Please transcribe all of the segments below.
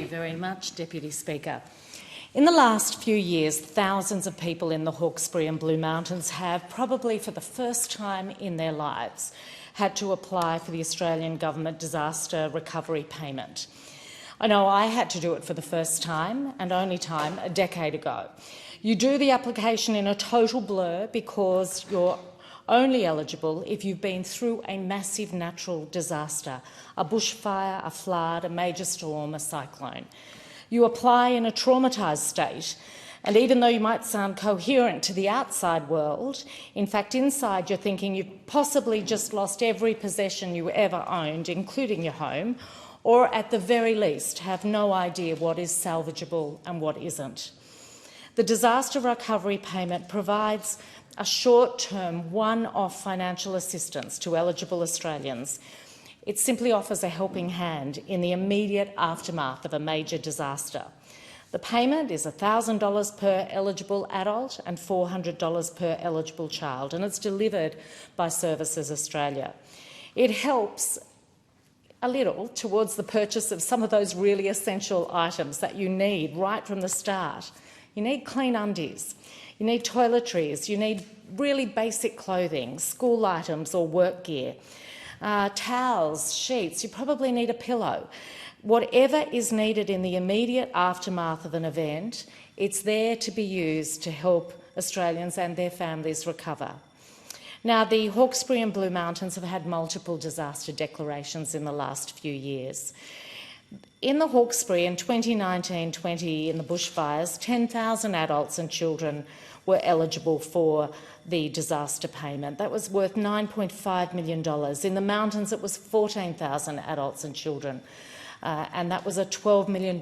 you very much, Deputy Speaker. In the last few years, thousands of people in the Hawkesbury and Blue Mountains have, probably for the first time in their lives, had to apply for the Australian Government Disaster Recovery Payment. I know I had to do it for the first time and only time a decade ago. You do the application in a total blur because you're only eligible if you've been through a massive natural disaster, a bushfire, a flood, a major storm, a cyclone. You apply in a traumatised state, and even though you might sound coherent to the outside world, in fact inside you're thinking you've possibly just lost every possession you ever owned, including your home, or at the very least have no idea what is salvageable and what isn't. The disaster recovery payment provides a short-term, one-off financial assistance to eligible Australians. It simply offers a helping hand in the immediate aftermath of a major disaster. The payment is $1,000 per eligible adult and $400 per eligible child, and it's delivered by Services Australia. It helps a little towards the purchase of some of those really essential items that you need right from the start. You need clean undies, you need toiletries, you need really basic clothing, school items or work gear, towels, sheets, you probably need a pillow. Whatever is needed in the immediate aftermath of an event, it's there to be used to help Australians and their families recover. Now, the Hawkesbury and Blue Mountains have had multiple disaster declarations in the last few years. In the Hawkesbury in 2019-20 in the bushfires, 10,000 adults and children were eligible for the disaster payment. That was worth $9.5 million. In the mountains it was 14,000 adults and children, and that was a $12 million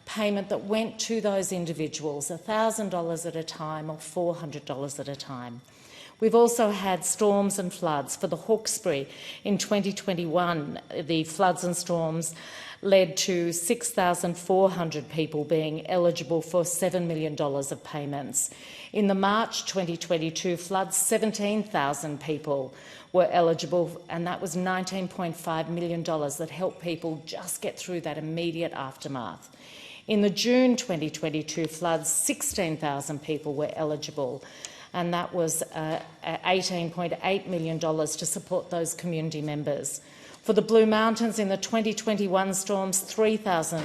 payment that went to those individuals, $1,000 at a time or $400 at a time. We've also had storms and floods. For the Hawkesbury in 2021, the floods and storms led to 6,400 people being eligible for $7 million of payments. In the March 2022 floods, 17,000 people were eligible, and that was $19.5 million that helped people just get through that immediate aftermath. In the June 2022 floods, 16,000 people were eligible, and that was $18.8 million to support those community members. For the Blue Mountains in the 2021 storms, 3,000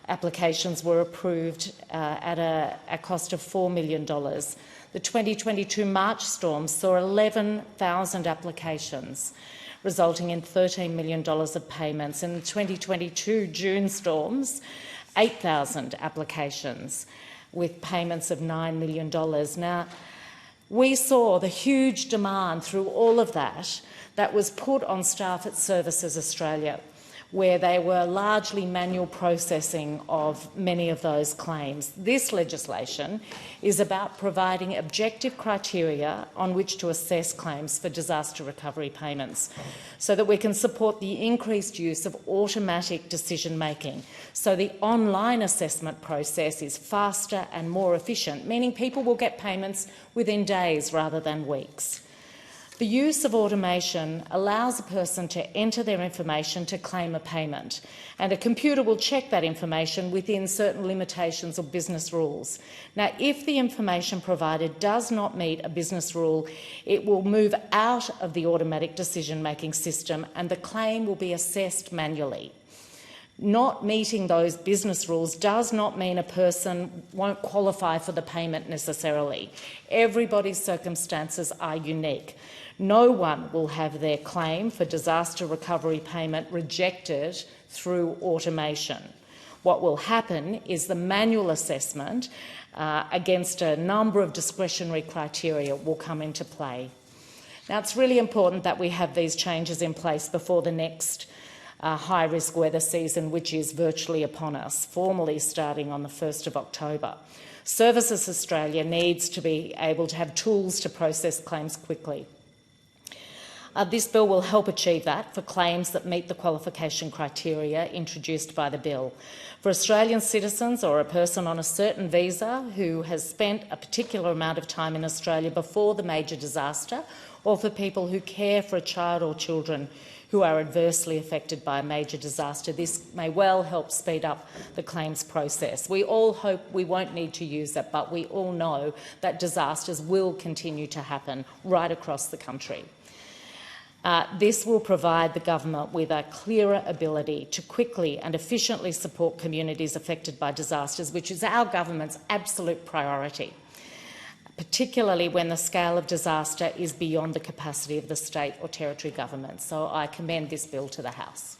applications were approved at a cost of $4 million. The 2022 March storms saw 11,000 applications, resulting in $13 million of payments. In the 2022 June storms, 8,000 applications with payments of $9 million. Now, we saw the huge demand through all of that was put on staff at Services Australia, where they were largely manual processing of many of those claims. This legislation is about providing objective criteria on which to assess claims for disaster recovery payments so that we can support the increased use of automatic decision-making. So the online assessment process is faster and more efficient, meaning people will get payments within days rather than weeks. The use of automation allows a person to enter their information to claim a payment, and a computer will check that information within certain limitations or business rules. Now, if the information provided does not meet a business rule, it will move out of the automatic decision-making system and the claim will be assessed manually. Not meeting those business rules does not mean a person won't qualify for the payment necessarily. Everybody's circumstances are unique. No one will have their claim for disaster recovery payment rejected through automation. What will happen is the manual assessment against a number of discretionary criteria will come into play. Now, it's really important that we have these changes in place before the next high-risk weather season, which is virtually upon us, formally starting on the 1st of October. Services Australia needs to be able to have tools to process claims quickly. This bill will help achieve that for claims that meet the qualification criteria introduced by the bill. For Australian citizens or a person on a certain visa who has spent a particular amount of time in Australia before the major disaster, or for people who care for a child or children who are adversely affected by a major disaster. This may well help speed up the claims process. We all hope we won't need to use it, but we all know that disasters will continue to happen right across the country. This will provide the government with a clearer ability to quickly and efficiently support communities affected by disasters, which is our government's absolute priority, particularly when the scale of disaster is beyond the capacity of the state or territory government. So I commend this bill to the House.